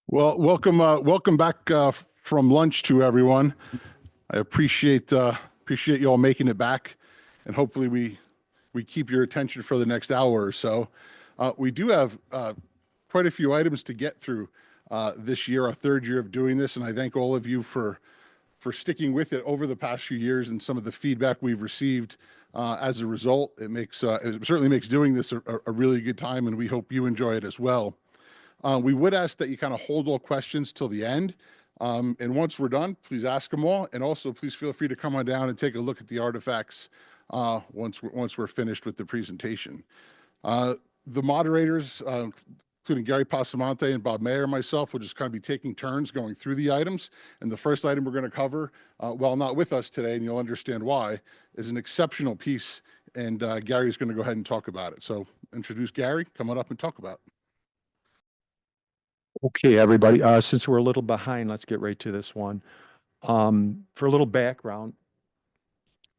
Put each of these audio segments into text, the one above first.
Well, welcome back from lunch to everyone. I appreciate you all making it back, and hopefully we keep your attention for the next hour or so. We do have quite a few items to get through this year, our third year of doing this, and I thank all of you for sticking with it over the past few years and some of the feedback we've received as a result. It certainly makes doing this a really good time, and we hope you enjoy it as well. We would ask that you kind of hold all questions till the end. And once we're done, please ask them all. And also, please feel free to come on down and take a look at the artifacts once we're finished with the presentation. The moderators, including Gary Passamonte and Bob Mayer and myself, will just kind of be taking turns going through the items. And the first item we're going to cover, while not with us today, and you'll understand why, is an exceptional piece. And Gary's going to go ahead and talk about it. So introduce Gary, come on up and talk about it. Okay, everybody, since we're a little behind, let's get right to this one. For a little background,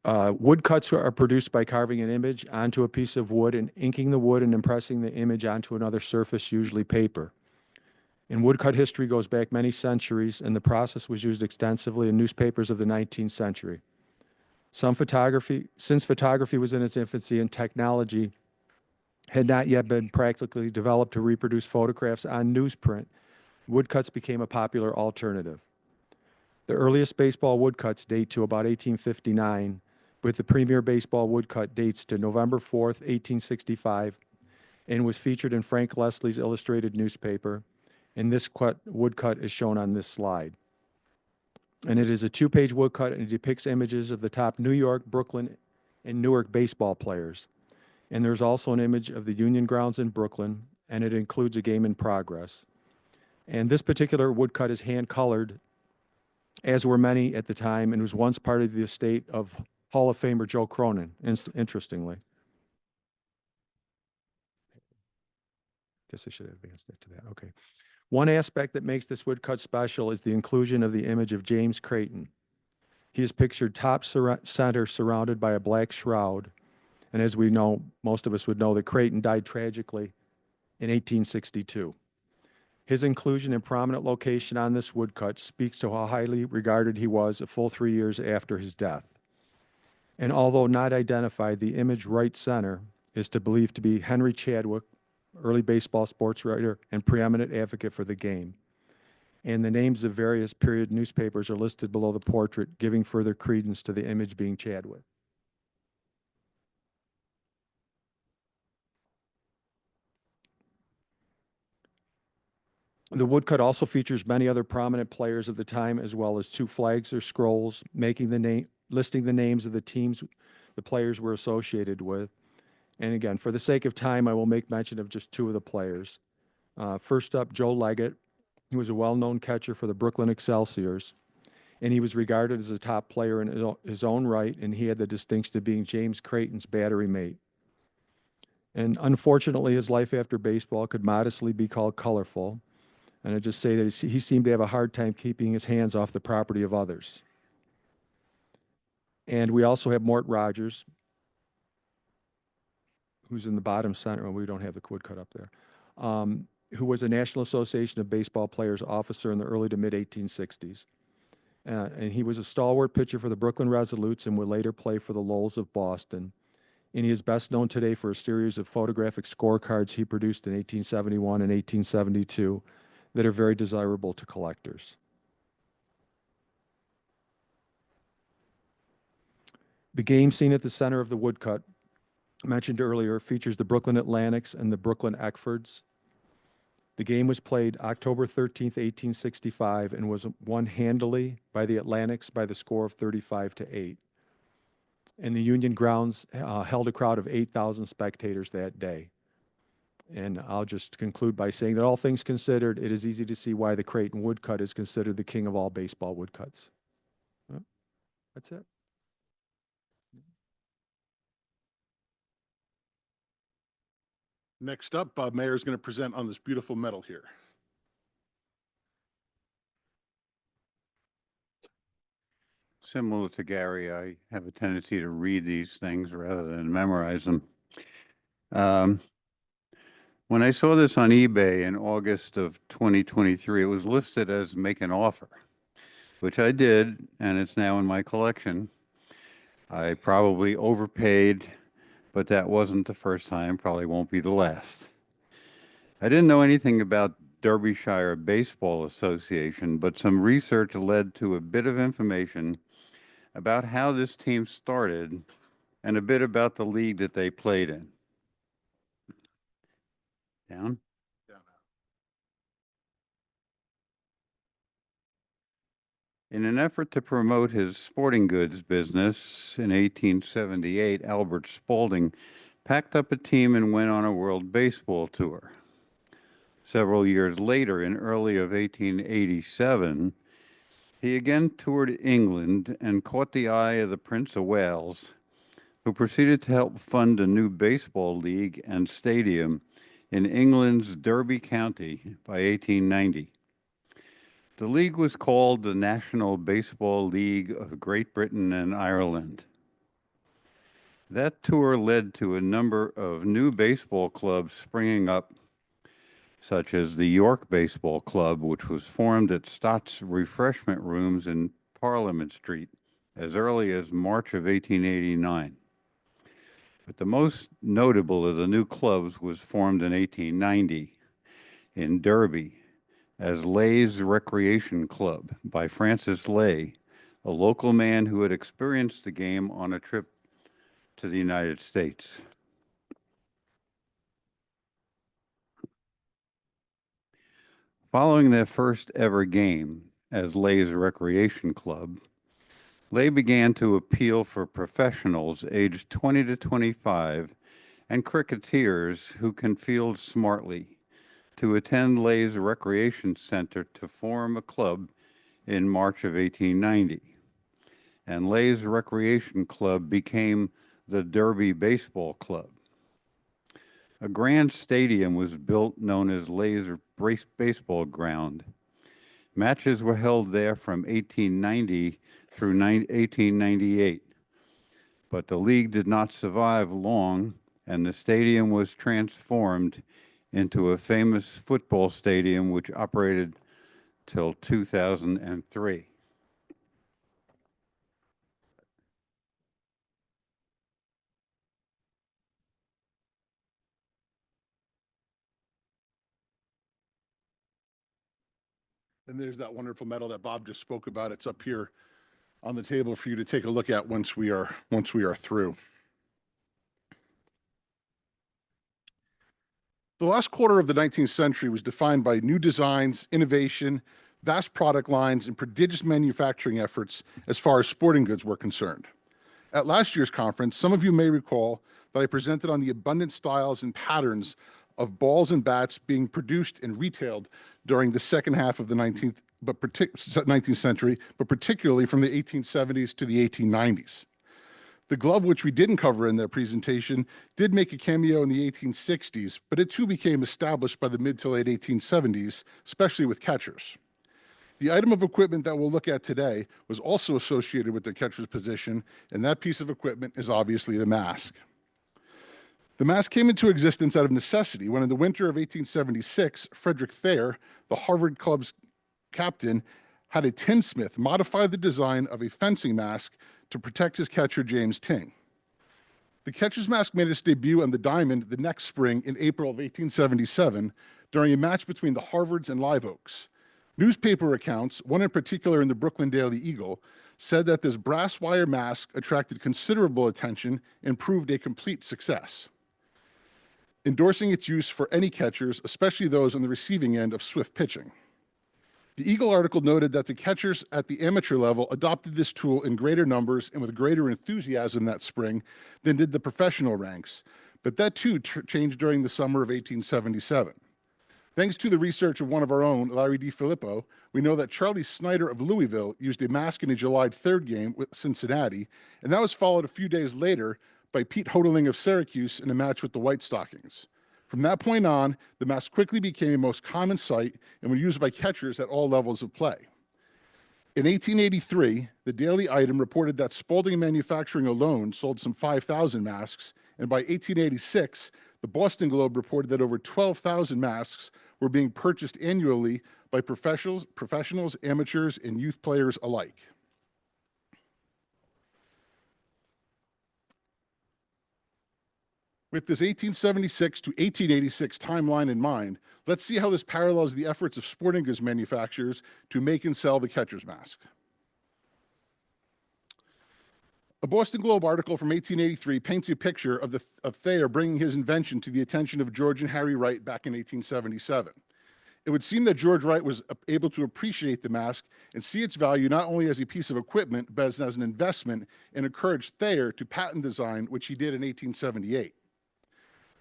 woodcuts are produced by carving an image onto a piece of wood and inking the wood and impressing the image onto another surface, usually paper. And woodcut history goes back many centuries, and the process was used extensively in newspapers of the 19th century. Since photography was in its infancy and technology had not yet been practically developed to reproduce photographs on newsprint, woodcuts became a popular alternative. The earliest baseball woodcuts date to about 1859, with the premier baseball woodcut dates to November 4th, 1865, and was featured in Frank Leslie's illustrated newspaper, and this woodcut is shown on this slide. And it is a two-page woodcut, and it depicts images of the top New York, Brooklyn, and Newark baseball players. And there's also an image of the Union grounds in Brooklyn, and it includes a game in progress. And this particular woodcut is hand-colored, as were many at the time, and was once part of the estate of Hall of Famer Joe Cronin, interestingly. Guess I should have advanced it to that. Okay. One aspect that makes this woodcut special is the inclusion of the image of James Creighton. He is pictured top center surrounded by a black shroud. And as we know, most of us would know that Creighton died tragically in 1862. His inclusion in prominent location on this woodcut speaks to how highly regarded he was a full 3 years after his death. And although not identified, the image right center is believed to be Henry Chadwick, early baseball sports writer and preeminent advocate for the game. And the names of various period newspapers are listed below the portrait, giving further credence to the image being Chadwick. The woodcut also features many other prominent players of the time, as well as two flags or scrolls listing the names of the teams the players were associated with. And again, for the sake of time, I will make mention of just two of the players. First up, Joe Leggett. He was a well-known catcher for the Brooklyn Excelsiors, and he was regarded as a top player in his own right, and he had the distinction of being James Creighton's battery mate. And unfortunately, his life after baseball could modestly be called colorful. And I just say that he seemed to have a hard time keeping his hands off the property of others. And we also have Mort Rogers, who's in the bottom center. Well, we don't have the woodcut up there. Who was a National Association of Baseball Players officer in the early to mid-1860s. And he was a stalwart pitcher for the Brooklyn Resolutes and would later play for the Lowells of Boston. And he is best known today for a series of photographic scorecards he produced in 1871 and 1872 that are very desirable to collectors. The game scene at the center of the woodcut, mentioned earlier, features the Brooklyn Atlantics and the Brooklyn Eckfords. The game was played October 13th, 1865, and was won handily by the Atlantics by the score of 35-8. And the Union grounds held a crowd of 8,000 spectators that day. And I'll just conclude by saying that all things considered, it is easy to see why the Creighton woodcut is considered the king of all baseball woodcuts. That's it. Next up, Bob Mayer is going to present on this beautiful medal here. Similar to Gary, I have a tendency to read these things rather than memorize them. When I saw this on eBay in August of 2023, it was listed as make an offer, which I did, and it's now in my collection. I probably overpaid, but that wasn't the first time, probably won't be the last. I didn't know anything about Derbyshire Baseball Association, but some research led to a bit of information about how this team started and a bit about the league that they played in. Down. In an effort to promote his sporting goods business in 1878, Albert Spaulding packed up a team and went on a world baseball tour. Several years later, in early of 1887, he again toured England and caught the eye of the Prince of Wales, who proceeded to help fund a new baseball league and stadium in England's Derby County by 1890. The league was called the National Baseball League of Great Britain and Ireland. That tour led to a number of new baseball clubs springing up, such as the York Baseball Club, which was formed at Stott's Refreshment Rooms in Parliament Street as early as March of 1889. But the most notable of the new clubs was formed in 1890 in Derby as Lay's Recreation Club by Francis Lay, a local man who had experienced the game on a trip to the United States. Following their first ever game as Lay's Recreation Club, Lay began to appeal for professionals aged 20 to 25 and cricketers who can field smartly to attend Lay's Recreation Center to form a club in March of 1890. And Lay's Recreation Club became the Derby Baseball Club. A grand stadium was built known as Lay's Baseball Ground. Matches were held there from 1890 through 1898. But the league did not survive long, and the stadium was transformed into a famous football stadium which operated till 2003. And there's that wonderful medal that Bob just spoke about. It's up here on the table for you to take a look at once we are through. The last quarter of the 19th century was defined by new designs, innovation, vast product lines, and prodigious manufacturing efforts as far as sporting goods were concerned. At last year's conference, some of you may recall that I presented on the abundant styles and patterns of balls and bats being produced and retailed during the second half of the 19th century, but particularly from the 1870s to the 1890s. The glove, which we didn't cover in their presentation, did make a cameo in the 1860s, but it too became established by the mid to late 1870s, especially with catchers. The item of equipment that we'll look at today was also associated with the catcher's position, and that piece of equipment is obviously the mask. The mask came into existence out of necessity when in the winter of 1876, Frederick, the Harvard Club's captain, had a tinsmith modify the design of a fencing mask to protect his catcher, James Ting. The catcher's mask made its debut on the diamond the next spring in April of 1877 during a match between the Harvards and Live Oaks. Newspaper accounts, one in particular in the Brooklyn Daily Eagle, said that this brass wire mask attracted considerable attention and proved a complete success, endorsing its use for any catchers, especially those on the receiving end of swift pitching. The Eagle article noted that the catchers at the amateur level adopted this tool in greater numbers and with greater enthusiasm that spring than did the professional ranks, but that too changed during the summer of 1877. Thanks to the research of one of our own, Larry DiFilippo, we know that Charlie Snyder of Louisville used a mask in a July 3rd game with Cincinnati, and that was followed a few days later by Pete Hodeling of Syracuse in a match with the White Stockings. From that point on, the mask quickly became a most common sight and was used by catchers at all levels of play. In 1883, the Daily Item reported that Spaulding Manufacturing alone sold some 5,000 masks, and by 1886, The Boston Globe reported that over 12,000 masks were being purchased annually by professionals, amateurs, and youth players alike. With this 1876 to 1886 timeline in mind, let's see how this parallels the efforts of sporting goods manufacturers to make and sell the catcher's mask. A Boston Globe article from 1883 paints a picture of Thayer bringing his invention to the attention of George and Harry Wright back in 1877. It would seem that George Wright was able to appreciate the mask and see its value not only as a piece of equipment, but as an investment, and encouraged Thayer to patent design, which he did in 1878.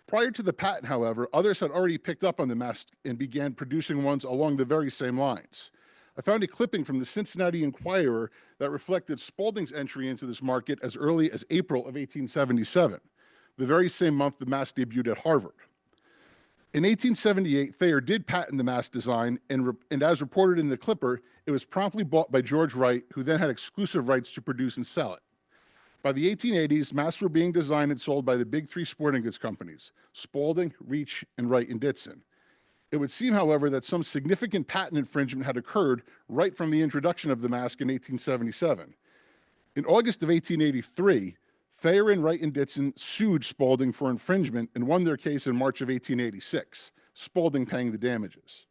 Prior to the patent, however, others had already picked up on the mask and began producing ones along the very same lines. I found a clipping from the Cincinnati Enquirer that reflected Spaulding's entry into this market as early as April of 1877, the very same month the mask debuted at Harvard. In 1878, Thayer did patent the mask design, and as reported in the Clipper, it was promptly bought by George Wright, who then had exclusive rights to produce and sell it. By the 1880s, masks were being designed and sold by the big three sporting goods companies, Spaulding, Reach, and Wright and Ditson. It would seem, however, that some significant patent infringement had occurred right from the introduction of the mask in 1877. In August of 1883, Thayer and Wright and Ditson sued Spaulding for infringement and won their case in March of 1886, Spaulding paying the damages.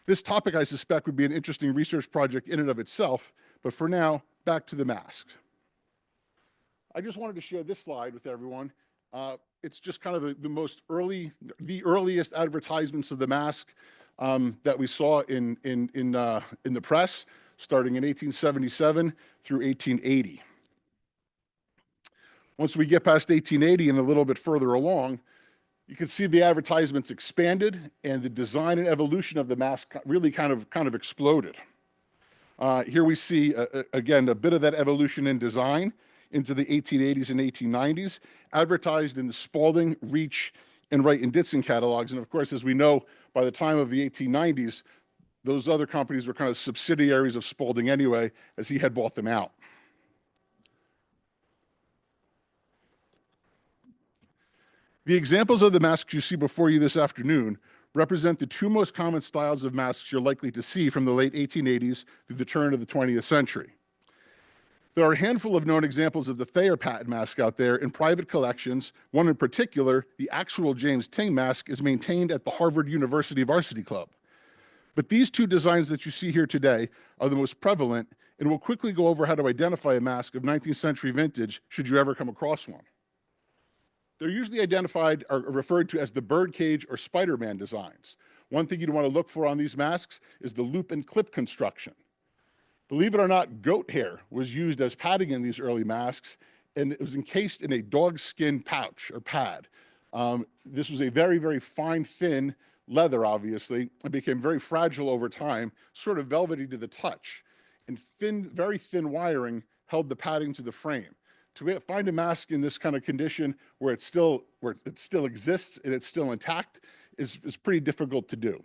This topic, I suspect, would be an interesting research project in and of itself, but for now, back to the mask. I just wanted to share this slide with everyone. It's just kind of the earliest advertisements of the mask that we saw in the press, starting in 1877 through 1880. Once we get past 1880 and a little bit further along, you can see the advertisements expanded and the design and evolution of the mask really kind of exploded. Here we see, again, a bit of that evolution in design into the 1880s and 1890s, advertised in the Spaulding, Reach, and Wright and Ditson catalogs. And of course, as we know, by the time of the 1890s, those other companies were kind of subsidiaries of Spaulding anyway, as he had bought them out. The examples of the masks you see before you this afternoon represent the two most common styles of masks you're likely to see from the late 1880s through the turn of the 20th century. There are a handful of known examples of the Thayer patent mask out there in private collections. One in particular, the actual James Ting mask, is maintained at the Harvard University Varsity Club. But these two designs that you see here today are the most prevalent, and we'll quickly go over how to identify a mask of 19th century vintage should you ever come across one. They're usually identified or referred to as the birdcage or Spider-Man designs. One thing you'd want to look for on these masks is the loop and clip construction. Believe it or not, goat hair was used as padding in these early masks, and it was encased in a dog skin pouch or pad. This was a very, very fine, thin leather, obviously, and became very fragile over time, sort of velvety to the touch. And thin, very thin wiring held the padding to the frame. To find a mask in this kind of condition where it still exists and it's still intact is pretty difficult to do.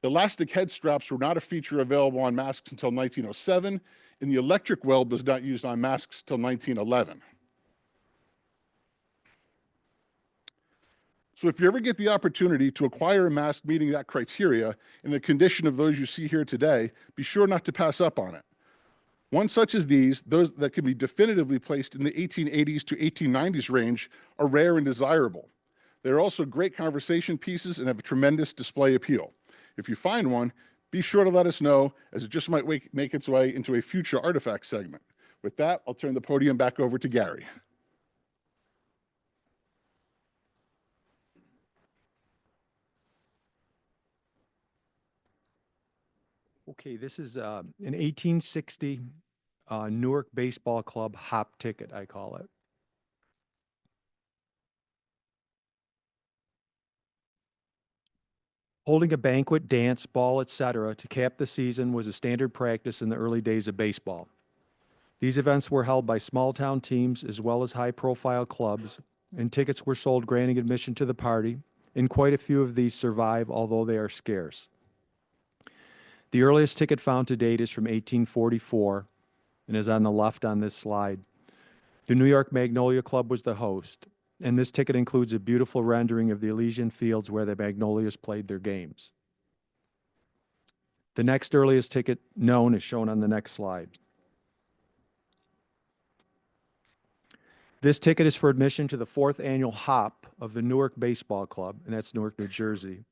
Elastic head straps were not a feature available on masks until 1907, and the electric weld was not used on masks till 1911. So if you ever get the opportunity to acquire a mask meeting that criteria in the condition of those you see here today, be sure not to pass up on it. One such as those that can be definitively placed in the 1880s to 1890s range, are rare and desirable. They're also great conversation pieces and have a tremendous display appeal. If you find one, be sure to let us know, as it just might make its way into a future artifact segment. With that, I'll turn the podium back over to Gary. Okay, this is an 1860 Newark Baseball Club hop ticket, I call it. Holding a banquet, dance, ball, etc. to cap the season was a standard practice in the early days of baseball. These events were held by small-town teams as well as high-profile clubs, and tickets were sold granting admission to the party, and quite a few of these survive, although they are scarce. The earliest ticket found to date is from 1844, and is on the left on this slide. The New York Magnolia Club was the host, And this ticket includes a beautiful rendering of the Elysian Fields where the Magnolias played their games. The next earliest ticket known is shown on the next slide. This ticket is for admission to the 4th annual Hop of the Newark Baseball Club, and that's Newark, New Jersey.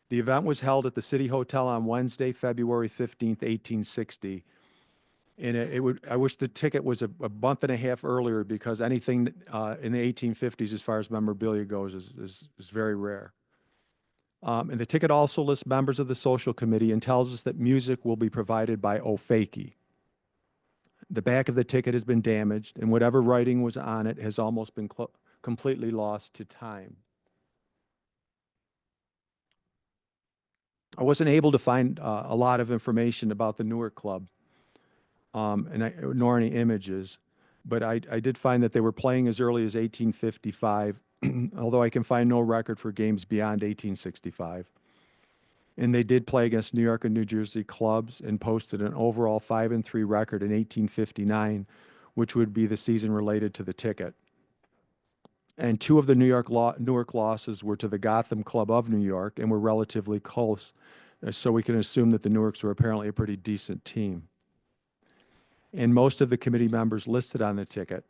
The event was held at the City Hotel on Wednesday, February 15th, 1860. And I wish the ticket was a month and a half earlier, because anything in the 1850s as far as memorabilia goes is very rare. And the ticket also lists members of the social committee and tells us that music will be provided by Ofaki. The back of the ticket has been damaged, and whatever writing was on it has almost been completely lost to time. I wasn't able to find a lot of information about the Newark Club, nor any images, but I did find that they were playing as early as 1855, although I can find no record for games beyond 1865. And they did play against New York and New Jersey clubs and posted an overall 5-3 record in 1859, which would be the season related to the ticket. And 2 of the Newark losses were to the Gotham Club of New York and were relatively close, so we can assume that the Newarks were apparently a pretty decent team. And most of the committee members listed on the ticket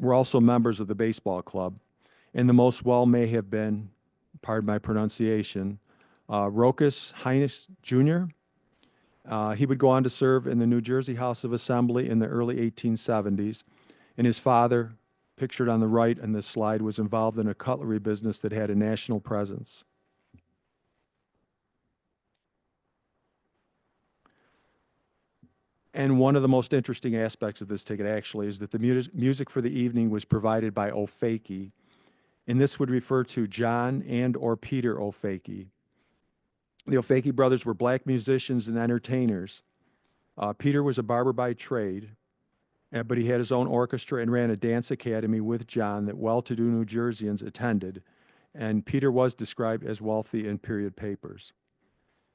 were also members of the baseball club. And the most well may have been, pardon my pronunciation, Rokas Heinz Jr. He would go on to serve in the New Jersey House of Assembly in the early 1870s. And his father, pictured on the right in this slide, was involved in a cutlery business that had a national presence. And one of the most interesting aspects of this ticket actually is that the music for the evening was provided by Ofaki, and this would refer to John and or Peter Ofaki. The Ofaki brothers were black musicians and entertainers. Peter was a barber by trade, but he had his own orchestra and ran a dance academy with John that well-to-do New Jerseyans attended, and Peter was described as wealthy in period papers.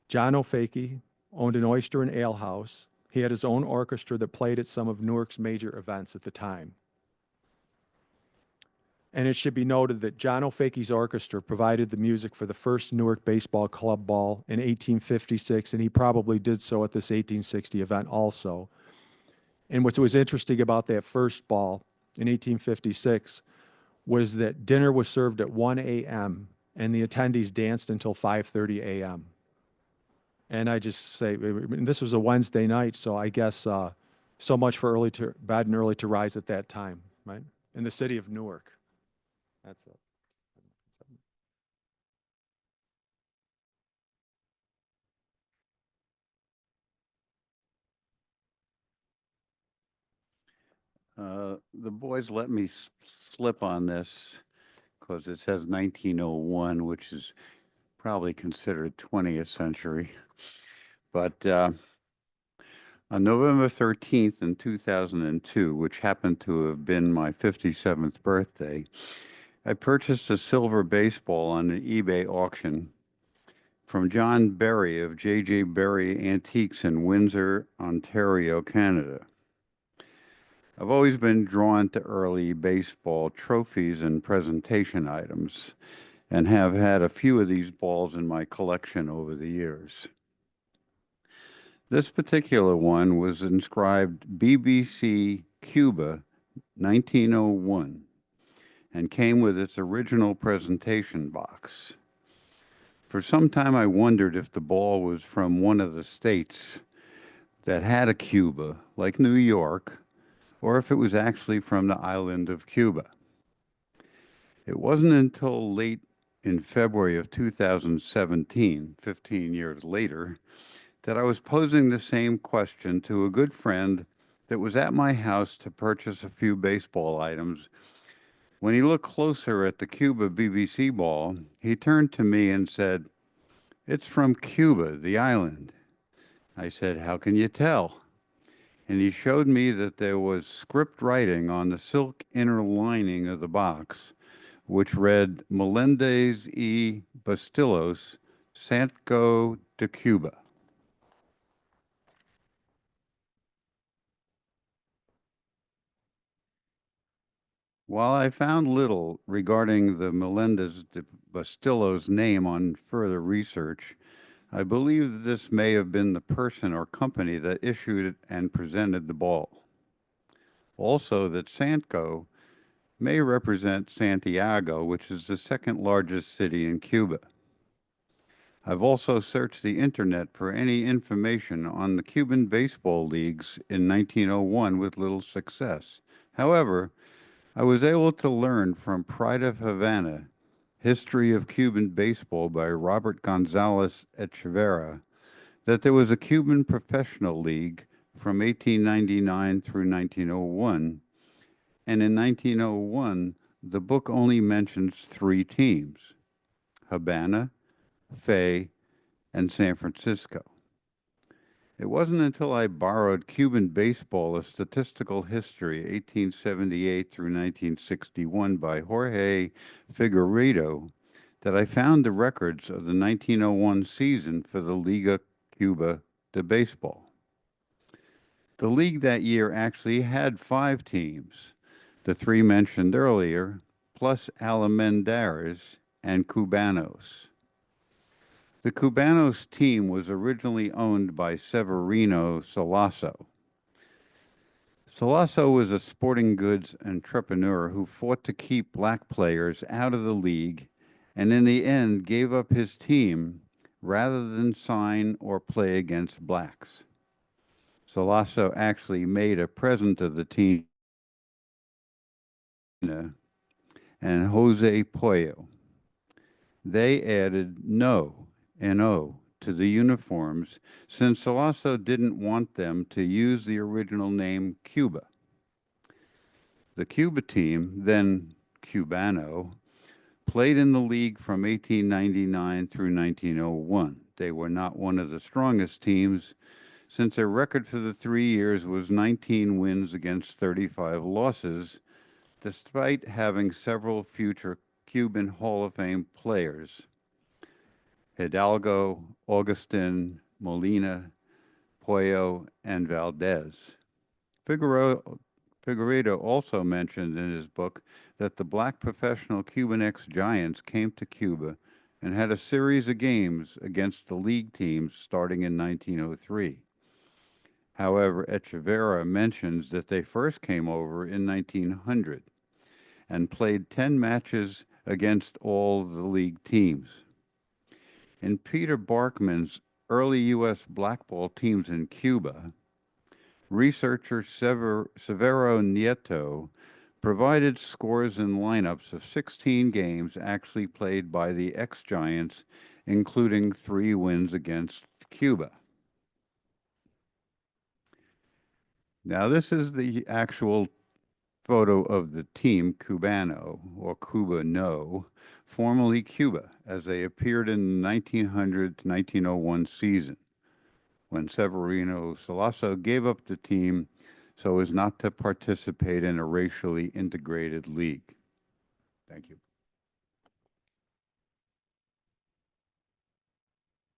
John Ofaki owned an oyster and ale house. He had his own orchestra that played at some of Newark's major events at the time. And it should be noted that John Ofaki's orchestra provided the music for the first Newark Baseball Club ball in 1856, and he probably did so at this 1860 event also. And what was interesting about that first ball in 1856 was that dinner was served at 1 a.m., and the attendees danced until 5:30 a.m. And I just say, this was a Wednesday night, so I guess so much for early to bed and early to rise at that time, right? In the city of Newark. That's it. The boys let me slip on this because it says 1901, which is probably considered 20th century. But on November 13th in 2002, which happened to have been my 57th birthday, I purchased a silver baseball on an eBay auction from John Berry of J.J. Berry Antiques in Windsor, Ontario, Canada. I've always been drawn to early baseball trophies and presentation items, and have had a few of these balls in my collection over the years. This particular one was inscribed BBC Cuba 1901 and came with its original presentation box. For some time I wondered if the ball was from one of the states that had a Cuba, like New York, or if it was actually from the island of Cuba. It wasn't until late in February of 2017, 15 years later, that I was posing the same question to a good friend that was at my house to purchase a few baseball items. When he looked closer at the Cuba BBC ball, he turned to me and said, "It's from Cuba, the island." I said, "How can you tell?" And he showed me that there was script writing on the silk inner lining of the box, which read Melendez y Bastillos, Santiago de Cuba. While I found little regarding the Melendez de Bustillo's name on further research, I believe that this may have been the person or company that issued and presented the ball. Also, that Sanco may represent Santiago, which is the second largest city in Cuba. I've also searched the internet for any information on the Cuban baseball leagues in 1901 with little success. However, I was able to learn from Pride of Havana, History of Cuban Baseball by Robert Gonzalez Echeverria, that there was a Cuban professional league from 1899 through 1901, and in 1901, the book only mentions 3 teams: Havana, Fay, and San Francisco. It wasn't until I borrowed Cuban Baseball, A Statistical History, 1878 through 1961 by Jorge Figueiredo, that I found the records of the 1901 season for the Liga Cuba de Baseball. The league that year actually had 5 teams, the 3 mentioned earlier, plus Almendares and Cubanos. The Cubanos team was originally owned by Severino Sollazo. Sollazo was a sporting goods entrepreneur who fought to keep black players out of the league and in the end gave up his team rather than sign or play against blacks. Sollazo actually made a present of the team and Jose Pollo. They added no N-O to the uniforms since Sollazo didn't want them to use the original name Cuba. The Cuba team, then Cubano, played in the league from 1899 through 1901. They were not one of the strongest teams since their record for the 3 years was 19 wins against 35 losses, despite having several future Cuban Hall of Fame players: Hidalgo, Augustin, Molina, Pollo, and Valdez. Figueiredo also mentioned in his book that the black professional Cuban ex-Giants came to Cuba and had a series of games against the league teams starting in 1903. However, Echeverria mentions that they first came over in 1900 and played 10 matches against all the league teams. In Peter Barkman's Early U.S. Blackball Teams in Cuba, researcher Severo Nieto provided scores and lineups of 16 games actually played by the ex-Giants, including 3 wins against Cuba. Now, this is the actual photo of the team Cubano, or Cubano, formerly Cuba, as they appeared in the 1900 to 1901 season, when Severino Sollazo gave up the team so as not to participate in a racially integrated league. Thank you.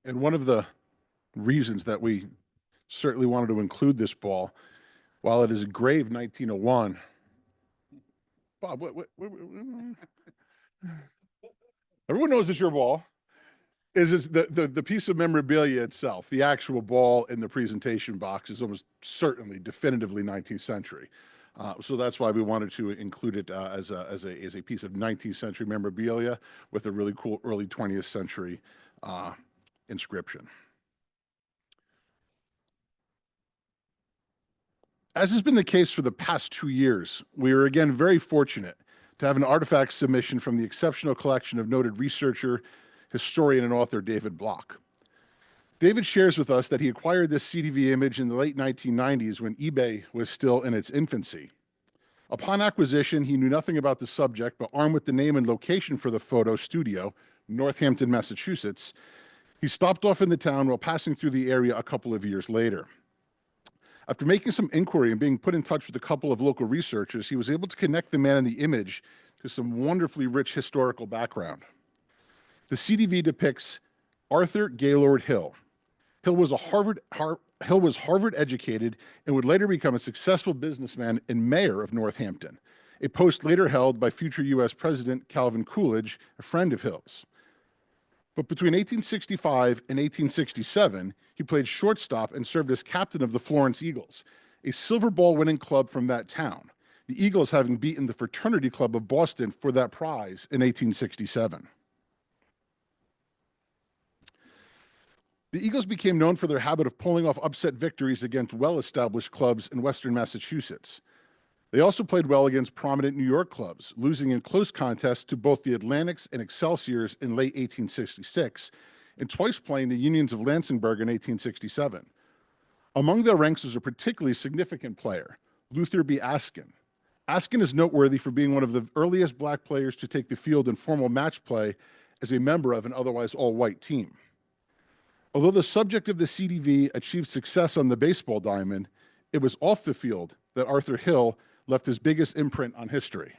And one of the reasons that we certainly wanted to include this ball, while it is engraved 1901, Bob, everyone knows it's your ball. Is the piece of memorabilia itself, the actual ball in the presentation box, is almost certainly definitively 19th century. So that's why we wanted to include it as a piece of 19th century memorabilia with a really cool early 20th century inscription. As has been the case for the past 2 years, we are again very fortunate to have an artifact submission from the exceptional collection of noted researcher, historian, and author David Block. David shares with us that he acquired this CDV image in the late 1990s when eBay was still in its infancy. Upon acquisition, he knew nothing about the subject, but armed with the name and location for the photo studio, Northampton, Massachusetts, he stopped off in the town while passing through the area a couple of years later. After making some inquiry and being put in touch with a couple of local researchers, he was able to connect the man in the image to some wonderfully rich historical background. The CDV depicts Arthur Gaylord Hill. Hill was Harvard educated and would later become a successful businessman and mayor of Northampton, a post later held by future U.S. President Calvin Coolidge, a friend of Hill's. But between 1865 and 1867, he played shortstop and served as captain of the Florence Eagles, a Silver Ball winning club from that town, the Eagles having beaten the Fraternity Club of Boston for that prize in 1867. The Eagles became known for their habit of pulling off upset victories against well-established clubs in Western Massachusetts. They also played well against prominent New York clubs, losing in close contests to both the Atlantics and Excelsiors in late 1866, and twice playing the Unions of Lansingburgh in 1867. Among their ranks was a particularly significant player, Luther B. Askin. Askin is noteworthy for being one of the earliest black players to take the field in formal match play as a member of an otherwise all-white team. Although the subject of the CDV achieved success on the baseball diamond, it was off the field that Arthur Hill left his biggest imprint on history.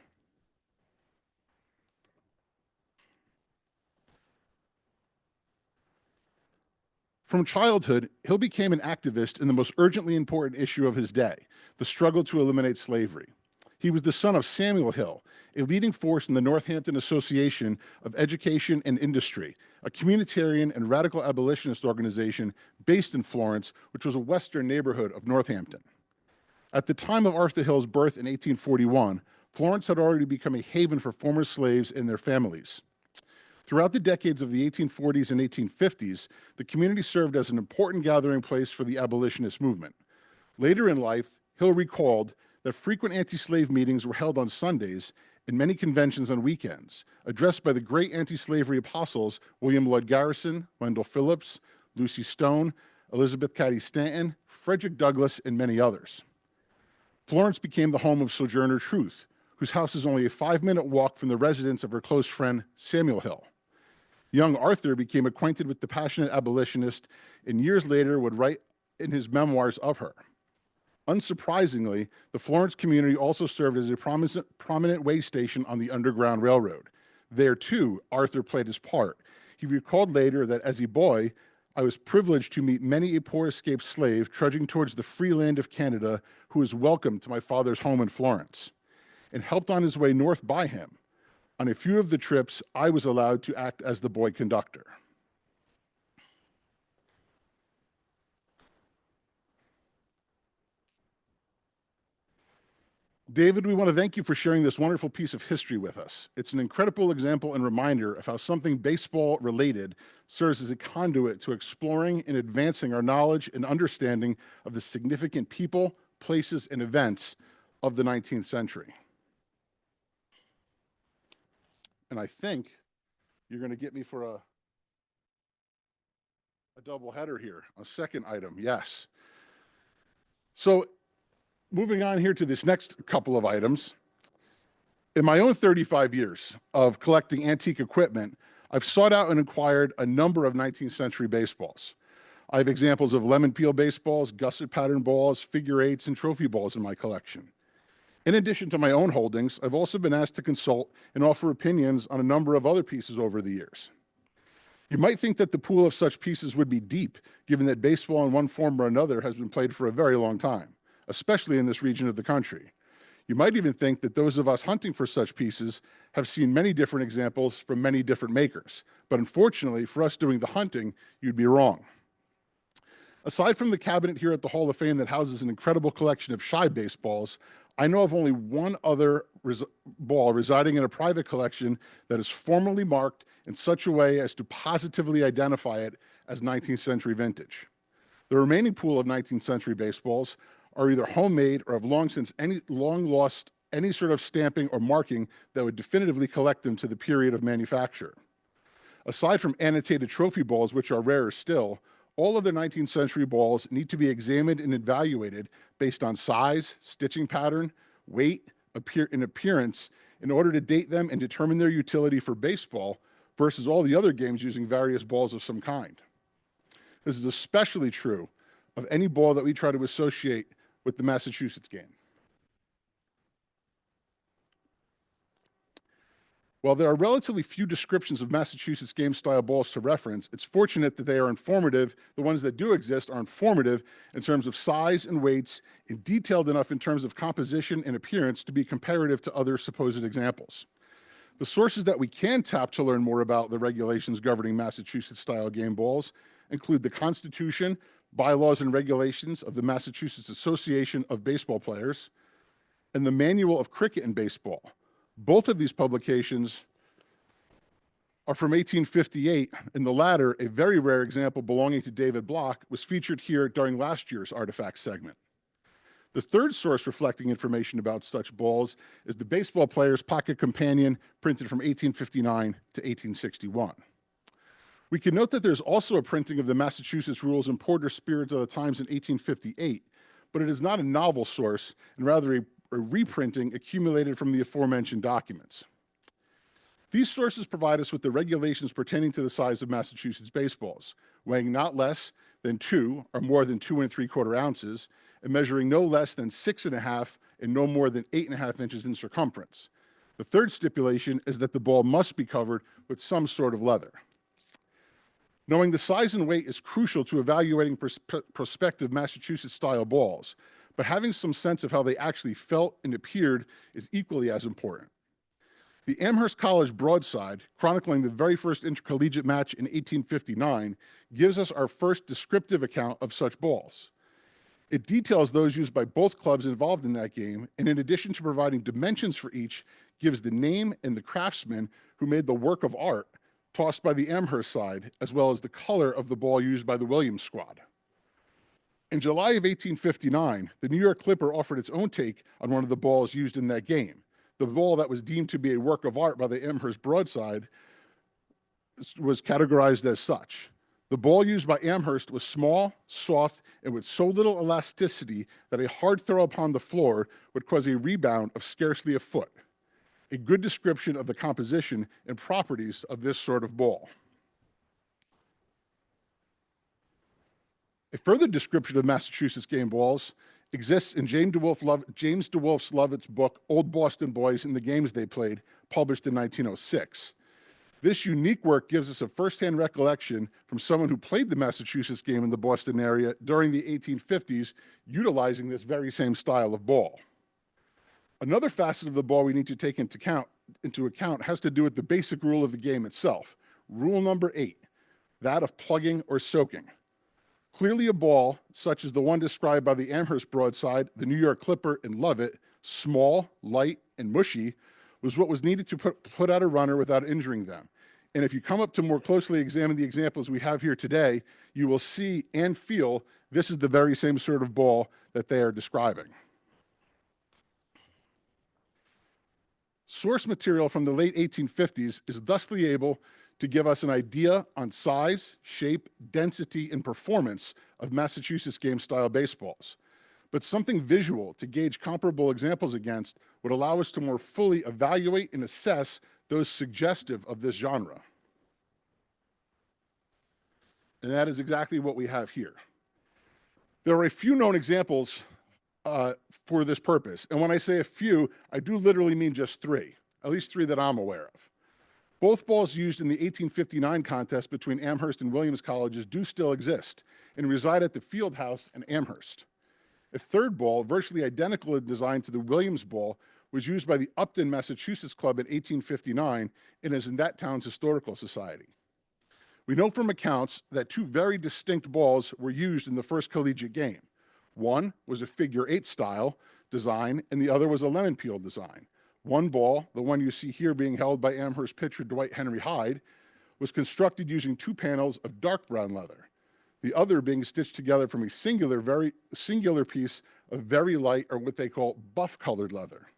From childhood, Hill became an activist in the most urgently important issue of his day, the struggle to eliminate slavery. He was the son of Samuel Hill, a leading force in the Northampton Association of Education and Industry, a communitarian and radical abolitionist organization based in Florence, which was a western neighborhood of Northampton. At the time of Arthur Hill's birth in 1841, Florence had already become a haven for former slaves and their families. Throughout the decades of the 1840s and 1850s, the community served as an important gathering place for the abolitionist movement. Later in life, Hill recalled that frequent anti-slave meetings were held on Sundays and many conventions on weekends, addressed by the great anti-slavery apostles William Lloyd Garrison, Wendell Phillips, Lucy Stone, Elizabeth Cady Stanton, Frederick Douglass, and many others. Florence became the home of Sojourner Truth, whose house is only a 5-minute walk from the residence of her close friend Samuel Hill. Young Arthur became acquainted with the passionate abolitionist and years later would write in his memoirs of her. Unsurprisingly, the Florence community also served as a prominent way station on the Underground Railroad. There, too, Arthur played his part. He recalled later that as a boy, I was privileged to meet many a poor escaped slave trudging towards the free land of Canada who was welcome to my father's home in Florence, and helped on his way north by him. On a few of the trips, I was allowed to act as the boy conductor. David, we want to thank you for sharing this wonderful piece of history with us. It's an incredible example and reminder of how something baseball related serves as a conduit to exploring and advancing our knowledge and understanding of the significant people, places, and events of the 19th century. And I think you're going to get me for a double header here, a second item, yes. So moving on here to this next couple of items. In my own 35 years of collecting antique equipment, I've sought out and acquired a number of 19th century baseballs. I have examples of lemon peel baseballs, gusset pattern balls, figure eights, and trophy balls in my collection. In addition to my own holdings, I've also been asked to consult and offer opinions on a number of other pieces over the years. You might think that the pool of such pieces would be deep, given that baseball in one form or another has been played for a very long time, especially in this region of the country. You might even think that those of us hunting for such pieces have seen many different examples from many different makers. But unfortunately, for us doing the hunting, you'd be wrong. Aside from the cabinet here at the Hall of Fame that houses an incredible collection of shy baseballs, I know of only one other ball residing in a private collection that is formally marked in such a way as to positively identify it as 19th century vintage. The remaining pool of 19th century baseballs are either homemade or have long lost any sort of stamping or marking that would definitively collect them to the period of manufacture. Aside from annotated trophy balls, which are rarer still, all other 19th century balls need to be examined and evaluated based on size, stitching pattern, weight, and appearance in order to date them and determine their utility for baseball versus all the other games using various balls of some kind. This is especially true of any ball that we try to associate with the Massachusetts game. While there are relatively few descriptions of Massachusetts game-style balls to reference, it's fortunate that they are informative. The ones that do exist are informative in terms of size and weights, and detailed enough in terms of composition and appearance to be comparative to other supposed examples. The sources that we can tap to learn more about the regulations governing Massachusetts-style game balls include the Constitution, bylaws, and regulations of the Massachusetts Association of Baseball Players, and the Manual of Cricket and Baseball. Both of these publications are from 1858, and the latter, a very rare example belonging to David Block, was featured here during last year's Artifact segment. The third source reflecting information about such balls is the Baseball Player's Pocket Companion, printed from 1859 to 1861. We can note that there's also a printing of the Massachusetts Rules and Porter Spirits of the Times in 1858, but it is not a novel source, and rather a reprinting accumulated from the aforementioned documents. These sources provide us with the regulations pertaining to the size of Massachusetts baseballs, weighing not less than 2 or more than 2 3/4 ounces, and measuring no less than 6.5 and no more than 8.5 inches in circumference. The third stipulation is that the ball must be covered with some sort of leather. Knowing the size and weight is crucial to evaluating prospective Massachusetts-style balls, but having some sense of how they actually felt and appeared is equally as important. The Amherst College broadside, chronicling the very first intercollegiate match in 1859, gives us our first descriptive account of such balls. It details those used by both clubs involved in that game, and in addition to providing dimensions for each, gives the name and the craftsman who made the work of art tossed by the Amherst side, as well as the color of the ball used by the Williams squad. In July of 1859, the New York Clipper offered its own take on one of the balls used in that game. The ball that was deemed to be a work of art by the Amherst broadside was categorized as such. The ball used by Amherst was small, soft, and with so little elasticity that a hard throw upon the floor would cause a rebound of scarcely a foot. A good description of the composition and properties of this sort of ball. A further description of Massachusetts game balls exists in James DeWolf Lovett's book, Old Boston Boys and the Games They Played, published in 1906. This unique work gives us a firsthand recollection from someone who played the Massachusetts game in the Boston area during the 1850s, utilizing this very same style of ball. Another facet of the ball we need to take into account has to do with the basic rule of the game itself. Rule number 8, that of plugging or soaking. Clearly a ball, such as the one described by the Amherst broadside, the New York Clipper, and Lovett, small, light, and mushy, was what was needed to put out a runner without injuring them. And if you come up to more closely examine the examples we have here today, you will see and feel this is the very same sort of ball that they are describing. Source material from the late 1850s is thusly able to give us an idea on size, shape, density, and performance of Massachusetts game-style baseballs. But something visual to gauge comparable examples against would allow us to more fully evaluate and assess those suggestive of this genre. And that is exactly what we have here. There are a few known examples for this purpose. And when I say a few, I do literally mean just 3, at least 3 that I'm aware of. Both balls used in the 1859 contest between Amherst and Williams colleges do still exist and reside at the Field House in Amherst. A third ball, virtually identical in design to the Williams ball, was used by the Upton, Massachusetts club in 1859 and is in that town's historical society. We know from accounts that 2 very distinct balls were used in the first collegiate game. One was a figure 8 style design, and the other was a lemon peel design. One ball, the one you see here being held by Amherst pitcher Dwight Henry Hyde, was constructed using 2 panels of dark brown leather. The other being stitched together from a singular piece of very light, or what they call buff-colored leather.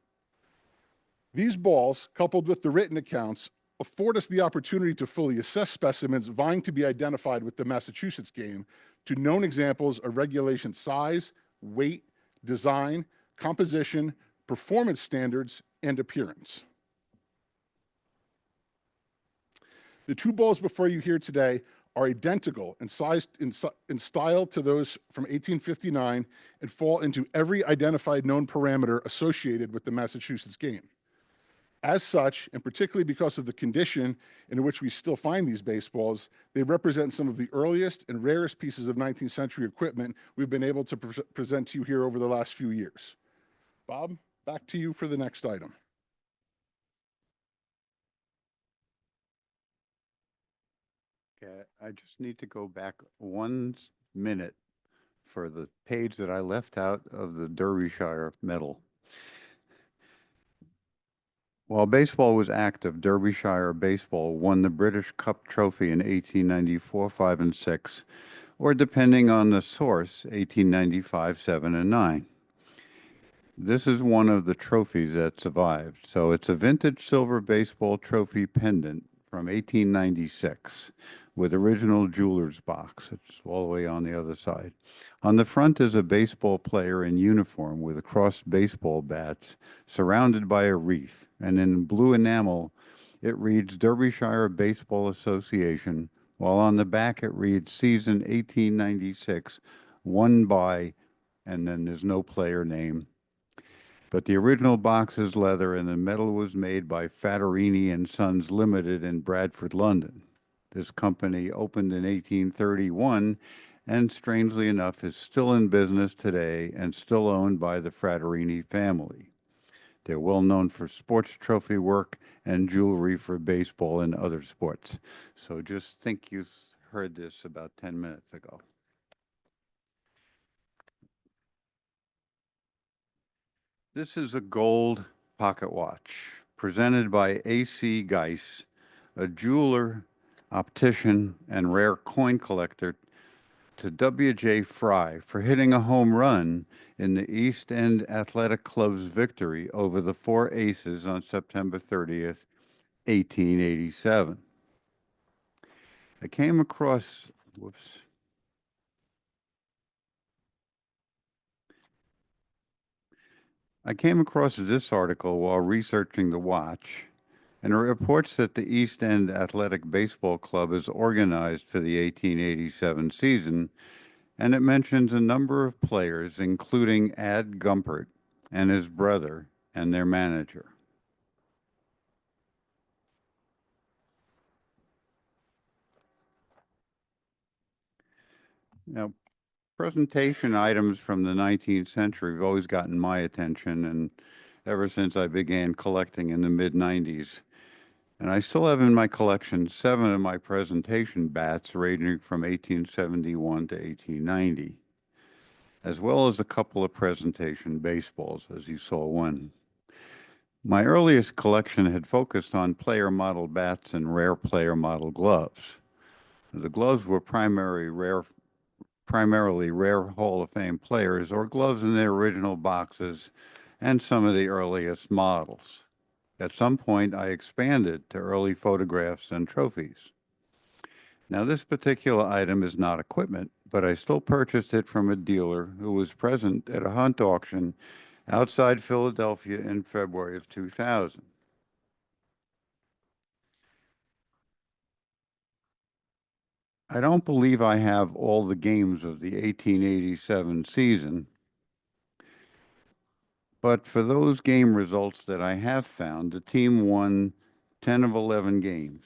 These balls, coupled with the written accounts, afford us the opportunity to fully assess specimens vying to be identified with the Massachusetts game to known examples of regulation size, weight, design, composition, performance standards, and appearance. The 2 balls before you here today are identical in size in style to those from 1859 and fall into every identified known parameter associated with the Massachusetts game. As such, and particularly because of the condition in which we still find these baseballs, they represent some of the earliest and rarest pieces of 19th century equipment we've been able to present to you here over the last few years. Bob, back to you for the next item. Okay, I just need to go back 1 minute for the page that I left out of the Derbyshire medal. While baseball was active, Derbyshire baseball won the British Cup trophy in 1894, 5, and 6, or depending on the source, 1895, 7, and 9. This is one of the trophies that survived. So it's a vintage silver baseball trophy pendant from 1896 with original jeweler's box. It's all the way on the other side. On the front is a baseball player in uniform with crossed baseball bats surrounded by a wreath. And in blue enamel, it reads Derbyshire Baseball Association, while on the back it reads season 1896, won by, and then there's no player name. But the original box is leather, and the metal was made by Fattorini and Sons Limited in Bradford, London. This company opened in 1831 and, strangely enough, is still in business today and still owned by the Fattorini family. They're well known for sports trophy work and jewelry for baseball and other sports. So just think you heard this about 10 minutes ago. This is a gold pocket watch presented by A.C. Geis, a jeweler, optician, and rare coin collector, to W.J. Fry for hitting a home run in the East End Athletic Club's victory over the Four Aces on September 30th, 1887. I came across, this article while researching the watch, and it reports that the East End Athletic Baseball Club is organized for the 1887 season, and it mentions a number of players, including Ad Gumpert and his brother and their manager. Now, presentation items from the 19th century have always gotten my attention, and ever since I began collecting in the mid-90s. And I still have in my collection 7 of my presentation bats ranging from 1871 to 1890, as well as a couple of presentation baseballs, as you saw one. My earliest collection had focused on player model bats and rare player model gloves. The gloves were primarily rare Hall of Fame players or gloves in their original boxes and some of the earliest models. At some point, I expanded to early photographs and trophies. Now, this particular item is not equipment, but I still purchased it from a dealer who was present at a hunt auction outside Philadelphia in February of 2000. I don't believe I have all the games of the 1887 season, but for those game results that I have found, the team won 10 of 11 games.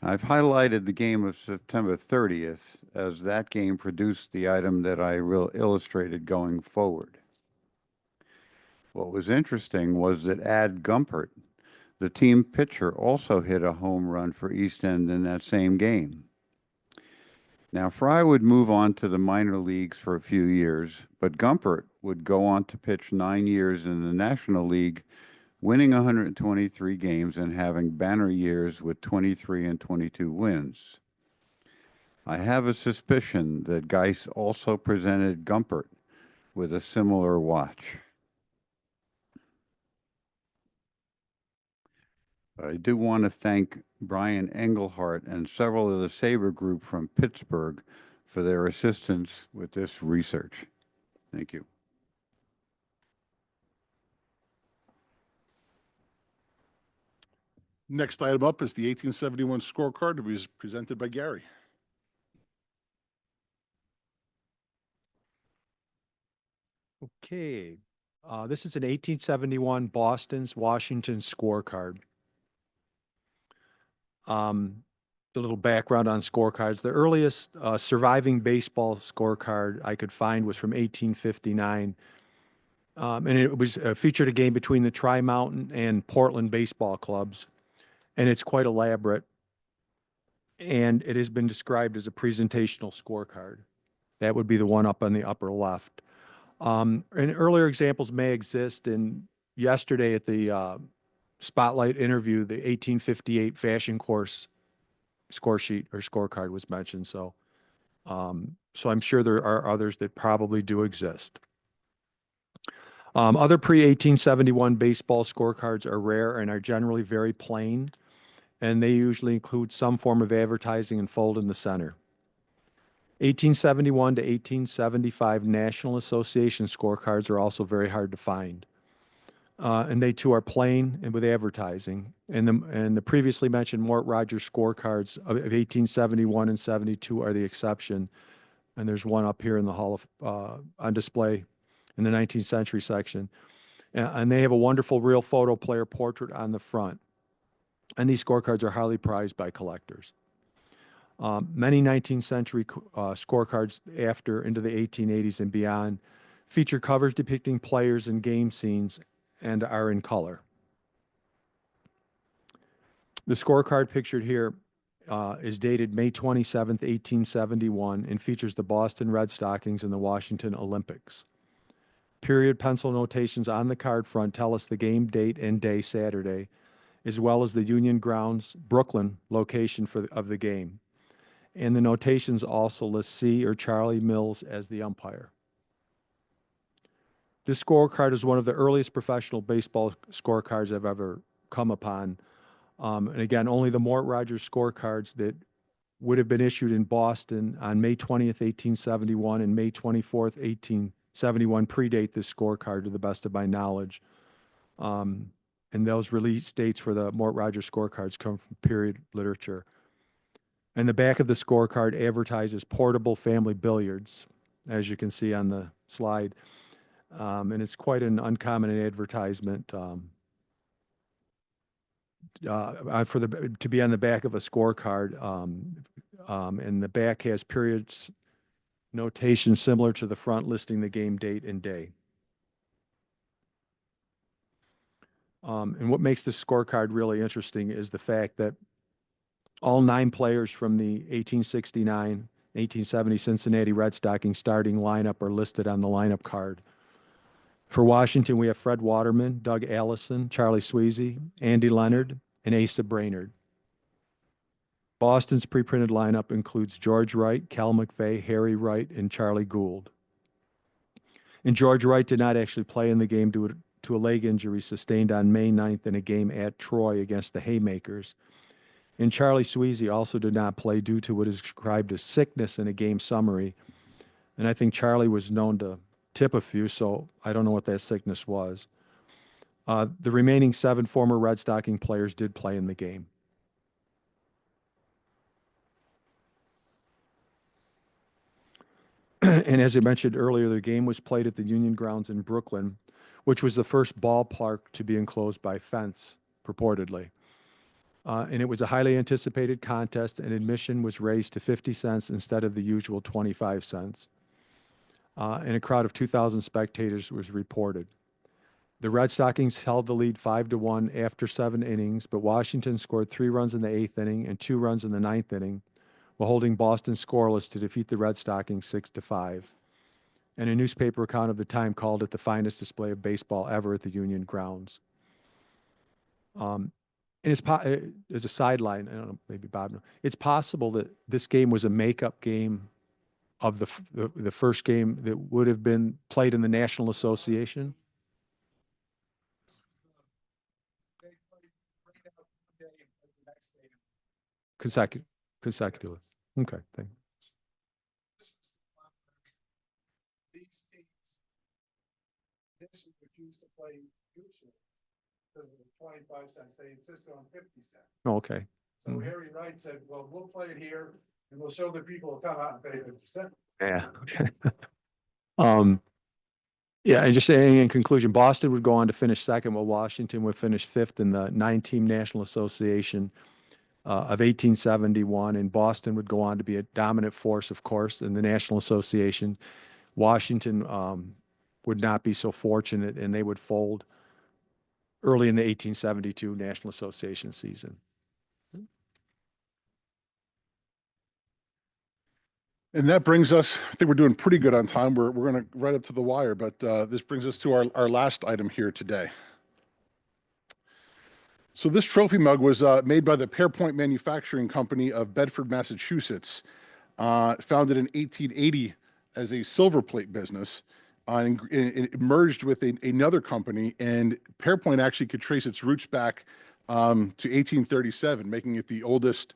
I've highlighted the game of September 30th, as that game produced the item that I illustrated going forward. What was interesting was that Ad Gumpert, the team pitcher, also hit a home run for East End in that same game. Now, Fry would move on to the minor leagues for a few years, but Gumpert would go on to pitch 9 years in the National League, winning 123 games and having banner years with 23 and 22 wins. I have a suspicion that Geis also presented Gumpert with a similar watch. I do want to thank Brian Engelhart and several of the SABR group from Pittsburgh for their assistance with this research. Thank you. Next item up is the 1871 scorecard to be presented by Gary. Okay, This is an 1871 Boston's Washington scorecard. The little background on scorecards. The earliest surviving baseball scorecard I could find was from 1859. And it was featured a game between the Tri-Mountain and Portland baseball clubs. And it's quite elaborate. And it has been described as a presentational scorecard. That would be the one up on the upper left. And earlier examples may exist. And yesterday at the Spotlight interview, the 1858 fashion course score sheet or scorecard was mentioned. So I'm sure there are others that probably do exist. Other pre-1871 baseball scorecards are rare and are generally very plain, and they usually include some form of advertising and fold in the center. 1871 to 1875 National Association scorecards are also very hard to find. And they too are plain and with advertising. And the previously mentioned Mort Rogers scorecards of 1871 and 72 are the exception. And there's one up here in the hall of on display in the 19th century section. And they have a wonderful real photo player portrait on the front. And these scorecards are highly prized by collectors. Many 19th century scorecards after into the 1880s and beyond feature covers depicting players and game scenes and are in color. The scorecard pictured here is dated May 27th, 1871, and features the Boston Red Stockings and the Washington Olympics. Period pencil notations on the card front tell us the game date and day Saturday, as well as the Union Grounds, Brooklyn location of the game. And the notations also list C or Charlie Mills as the umpire. This scorecard is one of the earliest professional baseball scorecards I've ever come upon. And again, only the Mort Rogers scorecards that would have been issued in Boston on May 20th, 1871 and May 24th, 1871 predate this scorecard to the best of my knowledge. And those release dates for the Mort Rogers scorecards come from period literature. And the back of the scorecard advertises portable family billiards, as you can see on the slide. And it's quite an uncommon advertisement to be on the back of a scorecard. And the back has periods notation similar to the front, listing the game date and day. And what makes this scorecard really interesting is the fact that all 9 players from the 1869, 1870 Cincinnati Red Stockings starting lineup are listed on the lineup card. For Washington, we have Fred Waterman, Doug Allison, Charlie Sweezy, Andy Leonard, and Asa Brainerd. Boston's pre-printed lineup includes George Wright, Cal McVeigh, Harry Wright, and Charlie Gould. And George Wright did not actually play in the game due to a leg injury sustained on May 9th in a game at Troy against the Haymakers. And Charlie Sweezy also did not play due to what is described as sickness in a game summary. And I think Charlie was known to tip a few, so I don't know what that sickness was. The remaining 7 former Red Stocking players did play in the game. And as I mentioned earlier, the game was played at the Union Grounds in Brooklyn, which was the first ballpark to be enclosed by fence, purportedly. And it was a highly anticipated contest, and admission was raised to 50 cents instead of the usual 25 cents. And a crowd of 2,000 spectators was reported. The Red Stockings held the lead 5-1 after 7 innings, but Washington scored 3 runs in the 8th inning and 2 runs in the 9th inning, while holding Boston scoreless to defeat the Red Stockings 6-5. And a newspaper account of the time called it the finest display of baseball ever at the Union Grounds. And as a sideline, I don't know, maybe Bob knows, it's possible that this game was a makeup game of the first game that would have been played in the National Association. Consecutively. Okay, thank you. These teams, this refused to play usually because of the 25 cents. They insisted on 50 cents. Oh, okay. So Harry Wright said, well, we'll play it here and we'll show the people will come out and pay 50 cents. Yeah. Yeah, and just saying in conclusion, Boston would go on to finish second, while Washington would finish fifth in the nine-team National Association of 1871, and Boston would go on to be a dominant force, of course, in the National Association. Washington would not be so fortunate, and they would fold early in the 1872 National Association season. And that brings us, I think we're doing pretty good on time. We're going to right up to the wire, but this brings us to our last item here today. So this trophy mug was made by the Pearpoint Manufacturing Company of Bedford, Massachusetts, founded in 1880 as a silver plate business. And it merged with another company, and Pearpoint actually could trace its roots back to 1837, making it the oldest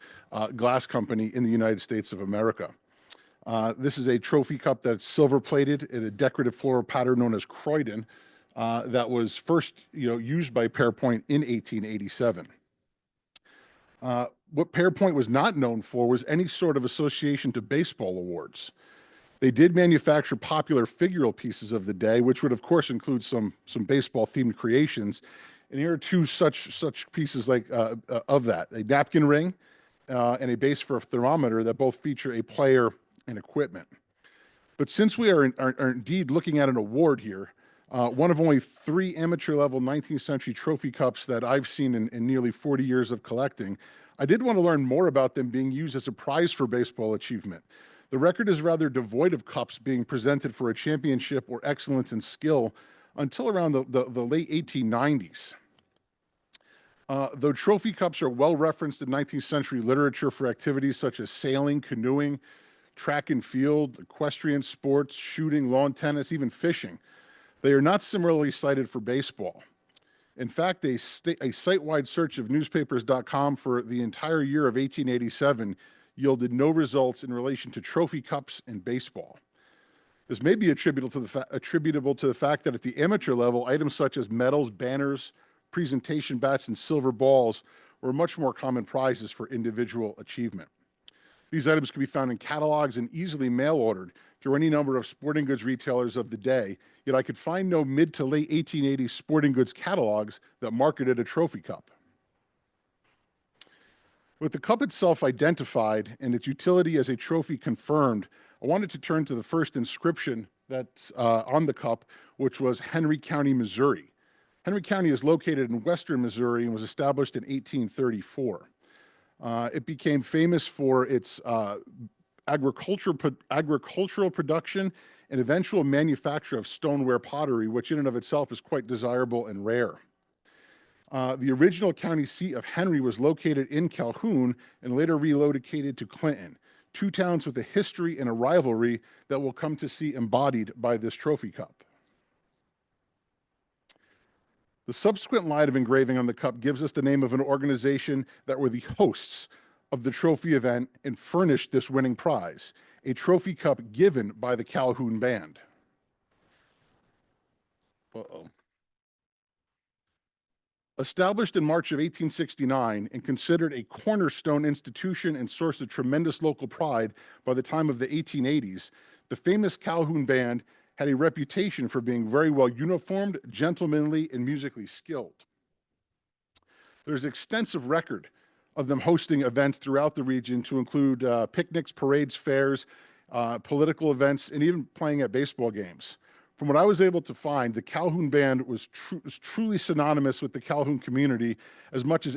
glass company in the United States of America. This is a trophy cup that's silver plated in a decorative floral pattern known as Croydon that was first used by Pearpoint in 1887. What Pearpoint was not known for was any sort of association to baseball awards. They did manufacture popular figural pieces of the day, which would of course include some baseball themed creations. And here are two such pieces like of that: a napkin ring and a base for a thermometer that both feature a player and equipment. But since we are indeed looking at an award here, one of only 3 amateur level 19th century trophy cups that I've seen in nearly 40 years of collecting, I did want to learn more about them being used as a prize for baseball achievement. The record is rather devoid of cups being presented for a championship or excellence in skill until around the late 1890s. Though trophy cups are well referenced in 19th century literature for activities such as sailing, canoeing, track and field, equestrian sports, shooting, lawn tennis, even fishing, they are not similarly cited for baseball. In fact, a site-wide search of newspapers.com for the entire year of 1887 yielded no results in relation to trophy cups in baseball. This may be attributable to the fact that at the amateur level, items such as medals, banners, presentation bats, and silver balls were much more common prizes for individual achievement. These items can be found in catalogs and easily mail-ordered through any number of sporting goods retailers of the day, yet I could find no mid to late 1880s sporting goods catalogs that marketed a trophy cup. With the cup itself identified and its utility as a trophy confirmed, I wanted to turn to the first inscription that's on the cup, which was Henry County, Missouri. Henry County is located in western Missouri and was established in 1834. It became famous for its agricultural production and eventual manufacture of stoneware pottery, which in and of itself is quite desirable and rare. The original county seat of Henry was located in Calhoun and later relocated to Clinton, 2 towns with a history and a rivalry that we'll come to see embodied by this trophy cup. The subsequent line of engraving on the cup gives us the name of an organization that were the hosts of the trophy event and furnished this winning prize, a trophy cup given by the Calhoun Band. Established in March of 1869 and considered a cornerstone institution and source of tremendous local pride by the time of the 1880s, the famous Calhoun Band had a reputation for being very well uniformed, gentlemanly, and musically skilled. There's extensive record of them hosting events throughout the region to include picnics, parades, fairs, political events, and even playing at baseball games. From what I was able to find, the Calhoun Band was truly synonymous with the Calhoun community as much as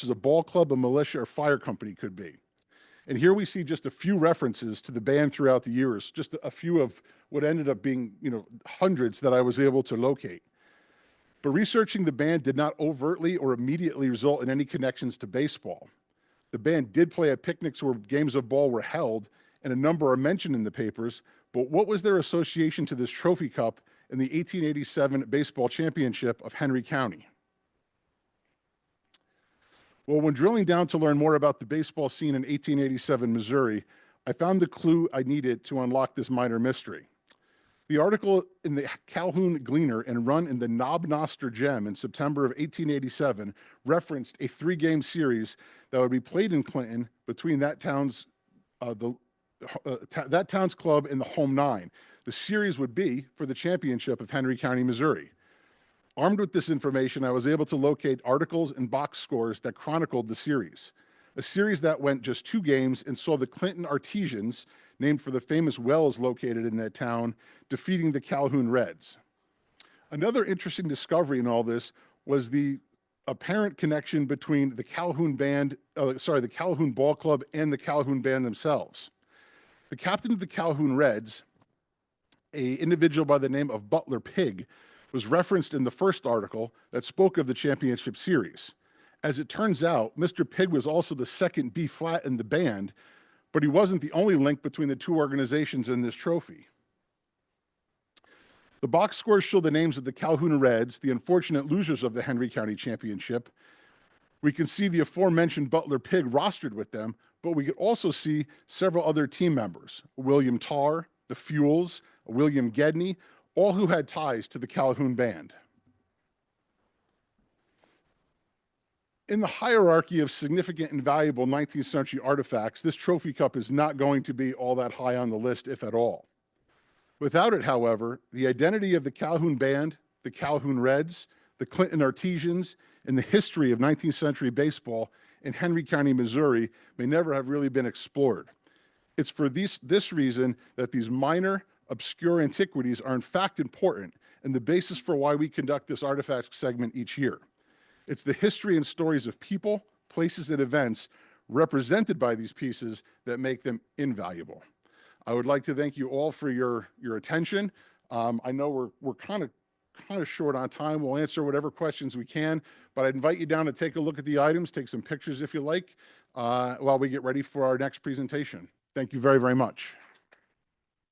a ball club, a militia, or fire company could be. And here we see just a few references to the band throughout the years, just a few of what ended up being, hundreds that I was able to locate. But researching the band did not overtly or immediately result in any connections to baseball. The band did play at picnics where games of ball were held, and a number are mentioned in the papers, but what was their association to this trophy cup in the 1887 baseball championship of Henry County? Well, when drilling down to learn more about the baseball scene in 1887 Missouri, I found the clue I needed to unlock this minor mystery. The article in the Calhoun Gleaner and run in the Knob Noster Gem in September of 1887 referenced a 3-game series that would be played in Clinton between that town's club and the home 9. the series would be for the championship of Henry County, Missouri. Armed with this information, I was able to locate articles and box scores that chronicled the series, a series that went just 2 games and saw the Clinton Artesians, named for the famous wells located in that town, defeating the Calhoun Reds. Another interesting discovery in all this was the apparent connection between the Calhoun the Calhoun Ball Club and the Calhoun Band themselves. The captain of the Calhoun Reds, an individual by the name of Butler Pig, was referenced in the first article that spoke of the championship series. As it turns out, Mr. Pig was also the second B flat in the band, but he wasn't the only link between the 2 organizations in this trophy. The box scores show the names of the Calhoun Reds, the unfortunate losers of the Henry County Championship. We can see the aforementioned Butler Pig rostered with them, but we could also see several other team members, William Tarr, the Fuels, William Gedney, all who had ties to the Calhoun Band. In the hierarchy of significant and valuable 19th century artifacts, this trophy cup is not going to be all that high on the list, if at all. Without it, however, the identity of the Calhoun Band, the Calhoun Reds, the Clinton Artesians, and the history of 19th century baseball in Henry County, Missouri may never have really been explored. It's for this reason that these minor, obscure antiquities are in fact important and the basis for why we conduct this artifact segment each year. It's the history and stories of people, places, and events represented by these pieces that make them invaluable. I would like to thank you all for your attention. I know we're kind of short on time. We'll answer whatever questions we can, but I'd invite you down to take a look at the items, take some pictures if you like, while we get ready for our next presentation. Thank you very, very much.